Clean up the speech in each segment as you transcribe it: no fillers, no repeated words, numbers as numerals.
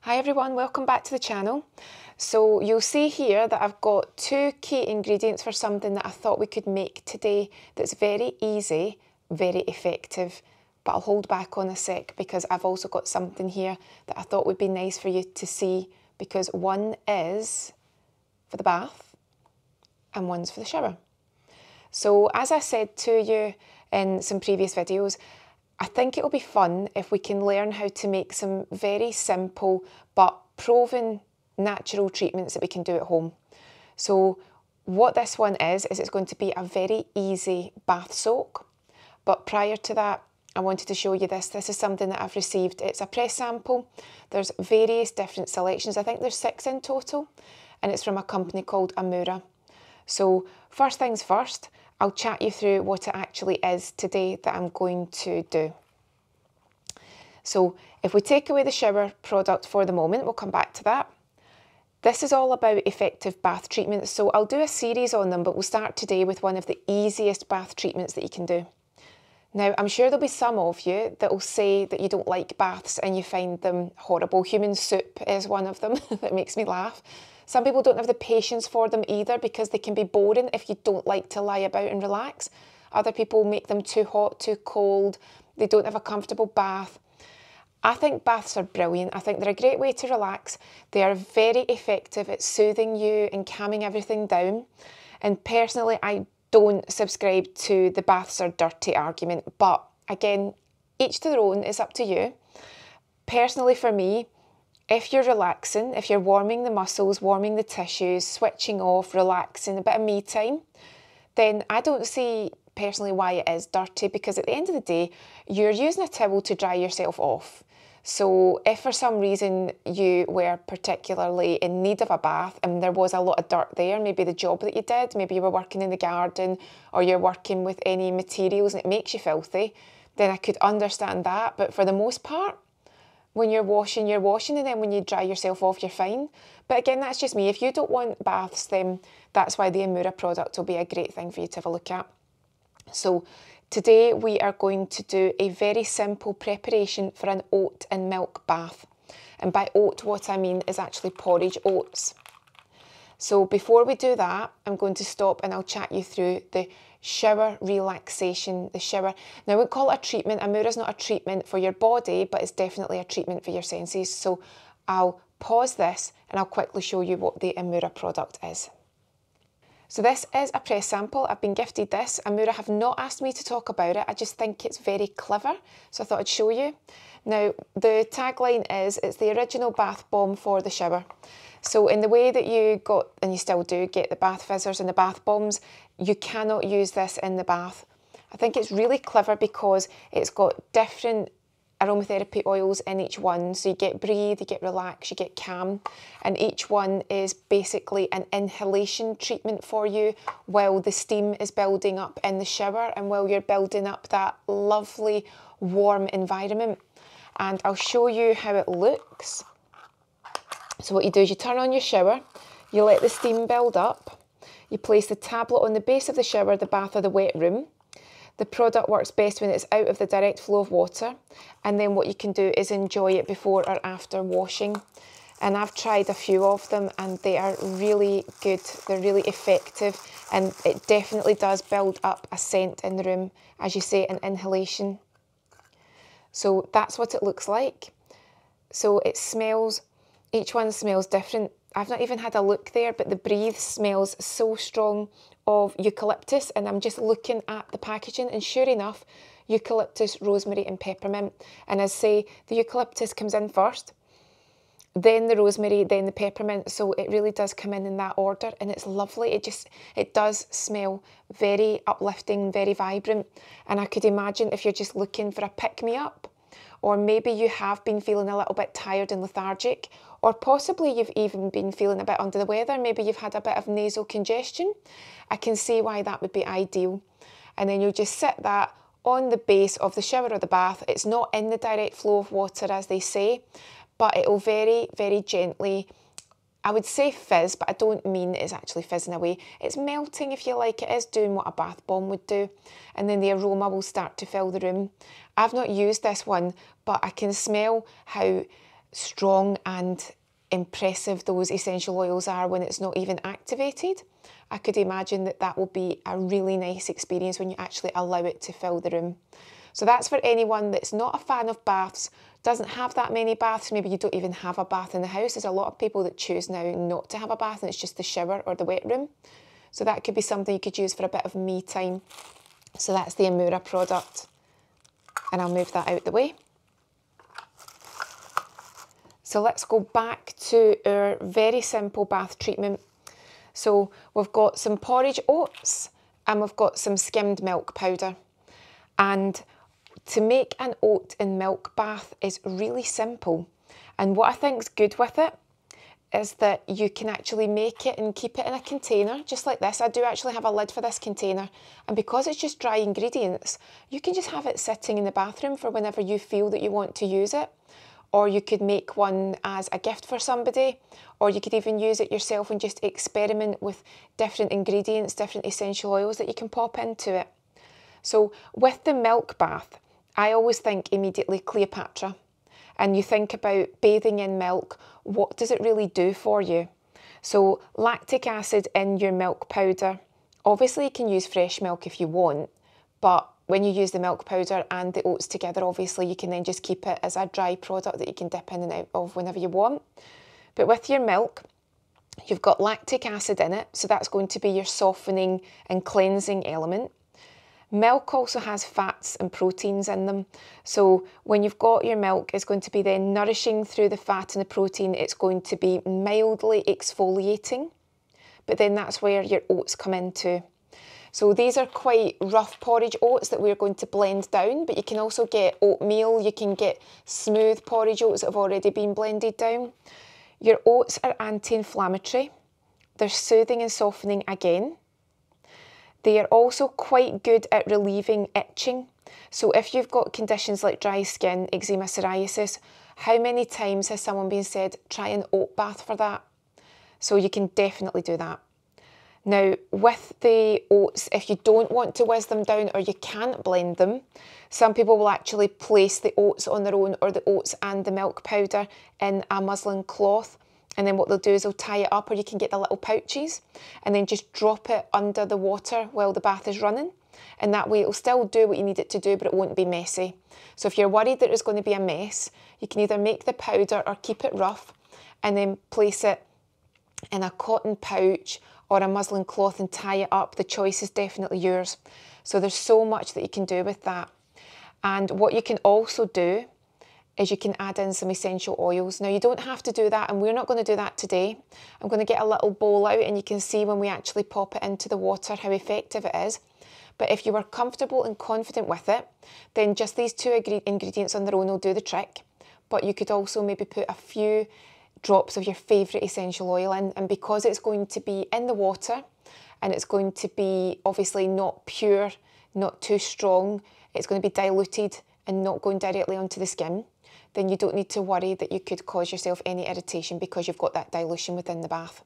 Hi everyone, welcome back to the channel. So you'll see here that I've got two key ingredients for something that I thought we could make today that's very easy, very effective, but I'll hold back on a sec because I've also got something here that I thought would be nice for you to see, because one is for the bath and one's for the shower. So as I said to you in some previous videos, I think it'll be fun if we can learn how to make some very simple but proven natural treatments that we can do at home. So what this one is it's going to be a very easy bath soak. But prior to that, I wanted to show you this. This is something that I've received. It's a press sample. There's various different selections. I think there's 6 in total, and it's from a company called Amoorra. So first things first, I'll chat you through what it actually is today that I'm going to do. So if we take away the shower product for the moment, we'll come back to that. This is all about effective bath treatments, so I'll do a series on them, but we'll start today with one of the easiest bath treatments that you can do. Now, I'm sure there'll be some of you that will say that you don't like baths and you find them horrible. Human soup is one of them that makes me laugh. Some people don't have the patience for them either because they can be boring if you don't like to lie about and relax. Other people make them too hot, too cold. They don't have a comfortable bath. I think baths are brilliant. I think they're a great way to relax. They are very effective at soothing you and calming everything down. And personally, I don't subscribe to the baths are dirty argument. But again, each to their own, it's up to you. Personally for me, if you're relaxing, if you're warming the muscles, warming the tissues, switching off, relaxing, a bit of me time, then I don't see personally why it is dirty, because at the end of the day, you're using a towel to dry yourself off. So if for some reason you were particularly in need of a bath and there was a lot of dirt there, maybe the job that you did, maybe you were working in the garden or you're working with any materials and it makes you filthy, then I could understand that. But for the most part, when you're washing, and then when you dry yourself off, you're fine. But again, that's just me. If you don't want baths, then that's why the Amoorra product will be a great thing for you to have a look at. So today we are going to do a very simple preparation for an oat and milk bath. And by oat, what I mean is actually porridge oats. So before we do that, I'm going to stop and I'll chat you through the shower relaxation, the shower. Now I won't call it a treatment. Amoorra's not a treatment for your body, but it's definitely a treatment for your senses. So I'll pause this and I'll quickly show you what the Amoorra product is. So this is a press sample. I've been gifted this. Amoorra have not asked me to talk about it. I just think it's very clever, so I thought I'd show you. Now, the tagline is, it's the original bath bomb for the shower. So in the way that you got, and you still do, get the bath fizzers and the bath bombs, you cannot use this in the bath. I think it's really clever because it's got different aromatherapy oils in each one. So you get breathe, you get relax, you get calm, and each one is basically an inhalation treatment for you while the steam is building up in the shower and while you're building up that lovely warm environment. And I'll show you how it looks. So what you do is you turn on your shower, you let the steam build up, you place the tablet on the base of the shower, the bath or the wet room. The product works best when it's out of the direct flow of water, and then what you can do is enjoy it before or after washing. And I've tried a few of them and they are really good, they're really effective, and it definitely does build up a scent in the room, as you say, an inhalation. So that's what it looks like. So it smells, each one smells different. I've not even had a look there, but the breathe smells so strong of eucalyptus, and I'm just looking at the packaging and sure enough, eucalyptus, rosemary and peppermint. And as I say, the eucalyptus comes in first, then the rosemary, then the peppermint, so it really does come in that order, and it's lovely. It does smell very uplifting, very vibrant, and I could imagine if you're just looking for a pick-me-up, or maybe you have been feeling a little bit tired and lethargic, or possibly you've even been feeling a bit under the weather, maybe you've had a bit of nasal congestion, I can see why that would be ideal. And then you'll just sit that on the base of the shower or the bath. It's not in the direct flow of water, as they say, but it will very, very gently, I would say fizz, but I don't mean it's actually fizzing away. It's melting, if you like. It is doing what a bath bomb would do. And then the aroma will start to fill the room. I've not used this one, but I can smell how strong and impressive those essential oils are when it's not even activated, I could imagine that that will be a really nice experience when you actually allow it to fill the room. So that's for anyone that's not a fan of baths, doesn't have that many baths, maybe you don't even have a bath in the house. There's a lot of people that choose now not to have a bath and it's just the shower or the wet room. So that could be something you could use for a bit of me time. So that's the Amoorra product. And I'll move that out the way. So let's go back to our very simple bath treatment. So we've got some porridge oats and we've got some skimmed milk powder. And to make an oat and milk bath is really simple. And what I think's good with it is that you can actually make it and keep it in a container, just like this. I do actually have a lid for this container. And because it's just dry ingredients, you can just have it sitting in the bathroom for whenever you feel that you want to use it. Or you could make one as a gift for somebody, or you could even use it yourself and just experiment with different ingredients, different essential oils that you can pop into it. So with the milk bath, I always think immediately Cleopatra. And you think about bathing in milk, what does it really do for you? So lactic acid in your milk powder, obviously you can use fresh milk if you want, but when you use the milk powder and the oats together, obviously you can then just keep it as a dry product that you can dip in and out of whenever you want. But with your milk, you've got lactic acid in it, so that's going to be your softening and cleansing element. Milk also has fats and proteins in them. So when you've got your milk, it's going to be then nourishing through the fat and the protein. It's going to be mildly exfoliating. But then that's where your oats come into. So these are quite rough porridge oats that we're going to blend down, but you can also get oatmeal, you can get smooth porridge oats that have already been blended down. Your oats are anti-inflammatory. They're soothing and softening again. They are also quite good at relieving itching. So if you've got conditions like dry skin, eczema, psoriasis, how many times has someone been said, try an oat bath for that? So you can definitely do that. Now, with the oats, if you don't want to whiz them down or you can't blend them, some people will actually place the oats on their own or the oats and the milk powder in a muslin cloth. And then what they'll do is they'll tie it up, or you can get the little pouches and then just drop it under the water while the bath is running. And that way it'll still do what you need it to do, but it won't be messy. So if you're worried that it's going to be a mess, you can either make the powder or keep it rough and then place it in a cotton pouch or a muslin cloth and tie it up. The choice is definitely yours. So there's so much that you can do with that. And what you can also do is you can add in some essential oils. Now you don't have to do that, and we're not going to do that today. I'm going to get a little bowl out and you can see when we actually pop it into the water how effective it is. But if you are comfortable and confident with it, then just these two ingredients on their own will do the trick. But you could also maybe put a few drops of your favourite essential oil in, and because it's going to be in the water and it's going to be obviously not pure, not too strong, it's going to be diluted and not going directly onto the skin, then you don't need to worry that you could cause yourself any irritation because you've got that dilution within the bath.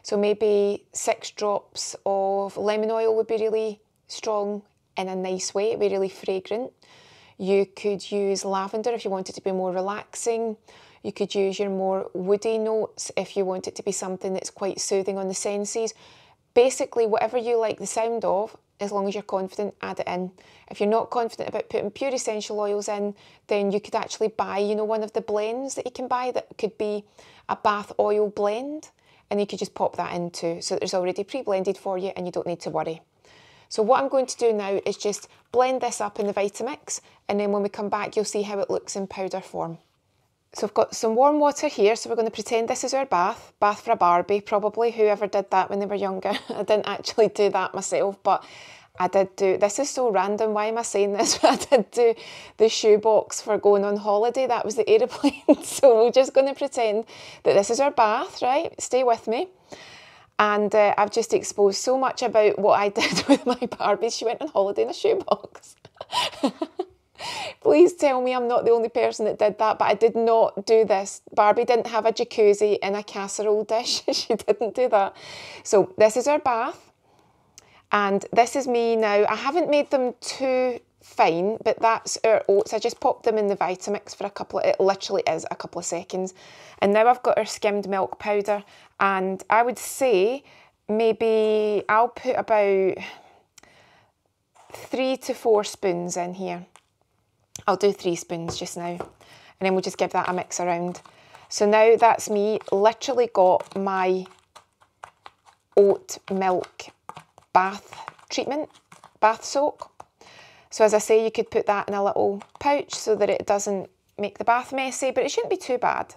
So maybe 6 drops of lemon oil would be really strong in a nice way, it'd be really fragrant. You could use lavender if you want it to be more relaxing. You could use your more woody notes if you want it to be something that's quite soothing on the senses. Basically, whatever you like the sound of, as long as you're confident, add it in. If you're not confident about putting pure essential oils in, then you could actually buy, you know, one of the blends that you can buy that could be a bath oil blend, and you could just pop that in too. So it's already pre-blended for you and you don't need to worry. So what I'm going to do now is just blend this up in the Vitamix, and then when we come back, you'll see how it looks in powder form. So I've got some warm water here, so we're going to pretend this is our bath for a Barbie, probably, whoever did that when they were younger. I didn't actually do that myself, but I did do, this is so random, why am I saying this? I did do the shoebox for going on holiday, that was the aeroplane. So we're just going to pretend that this is our bath, right? Stay with me. And I've just exposed so much about what I did with my Barbie. She went on holiday in a shoebox. Please tell me I'm not the only person that did that, but I did not do this. Barbie didn't have a jacuzzi in a casserole dish. She didn't do that. So this is our bath. And this is me now. I haven't made them too fine, but that's our oats. I just popped them in the Vitamix for it literally is a couple of seconds. And now I've got our skimmed milk powder, and I would say maybe I'll put about 3 to 4 spoons in here. I'll do 3 spoons just now, and then we'll just give that a mix around. So now that's me literally got my oat milk bath treatment, bath soak. So as I say, you could put that in a little pouch so that it doesn't make the bath messy, but it shouldn't be too bad.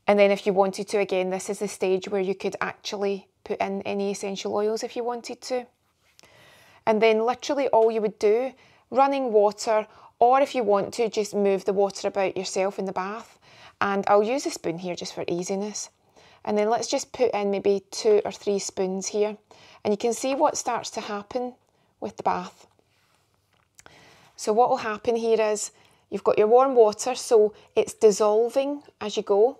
And then if you wanted to, again, this is the stage where you could actually put in any essential oils if you wanted to. And then literally all you would do, running water, or if you want to, just move the water about yourself in the bath. And I'll use a spoon here just for easiness. And then let's just put in maybe 2 or 3 spoons here. And you can see what starts to happen with the bath. So what will happen here is you've got your warm water, so it's dissolving as you go.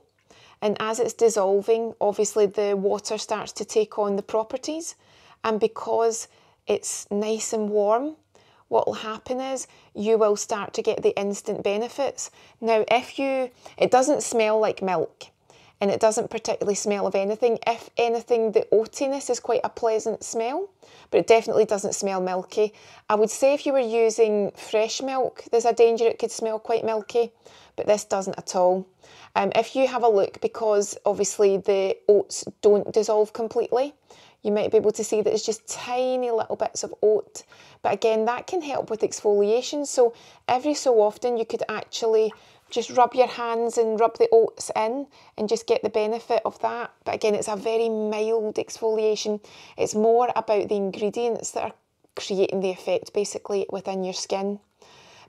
And as it's dissolving, obviously the water starts to take on the properties. And because it's nice and warm, what will happen is you will start to get the instant benefits. Now, it doesn't smell like milk, and it doesn't particularly smell of anything. If anything, the oatiness is quite a pleasant smell, but it definitely doesn't smell milky. I would say if you were using fresh milk, there's a danger it could smell quite milky, but this doesn't at all. If you have a look, because obviously the oats don't dissolve completely, you might be able to see that it's just tiny little bits of oat. But again, that can help with exfoliation. So every so often you could actually just rub your hands and rub the oats in and just get the benefit of that. But again, it's a very mild exfoliation. It's more about the ingredients that are creating the effect basically within your skin.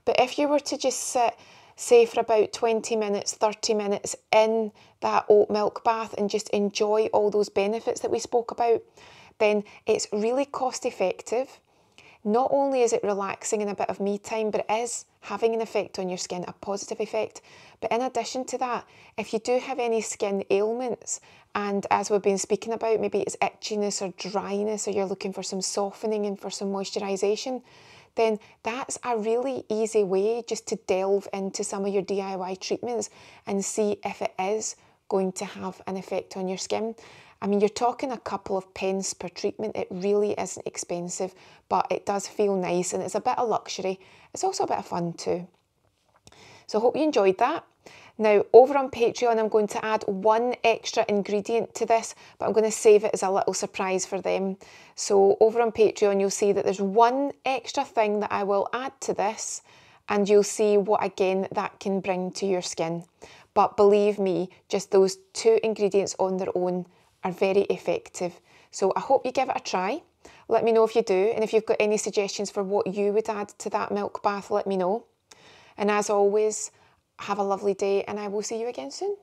But if you were to just sit, say for about 20 minutes, 30 minutes in that oat milk bath and just enjoy all those benefits that we spoke about, then it's really cost effective. Not only is it relaxing and a bit of me time, but it is having an effect on your skin, a positive effect. But in addition to that, if you do have any skin ailments, and as we've been speaking about, maybe it's itchiness or dryness, or you're looking for some softening and for some moisturisation, then that's a really easy way just to delve into some of your DIY treatments and see if it is going to have an effect on your skin. I mean, you're talking a couple of pence per treatment. It really isn't expensive, but it does feel nice and it's a bit of luxury. It's also a bit of fun too. So I hope you enjoyed that. Now, over on Patreon, I'm going to add 1 extra ingredient to this, but I'm going to save it as a little surprise for them. So over on Patreon, you'll see that there's 1 extra thing that I will add to this, and you'll see what, again, that can bring to your skin. But believe me, just those 2 ingredients on their own are very effective. So I hope you give it a try. Let me know if you do, and if you've got any suggestions for what you would add to that milk bath, let me know. And as always, have a lovely day, and I will see you again soon.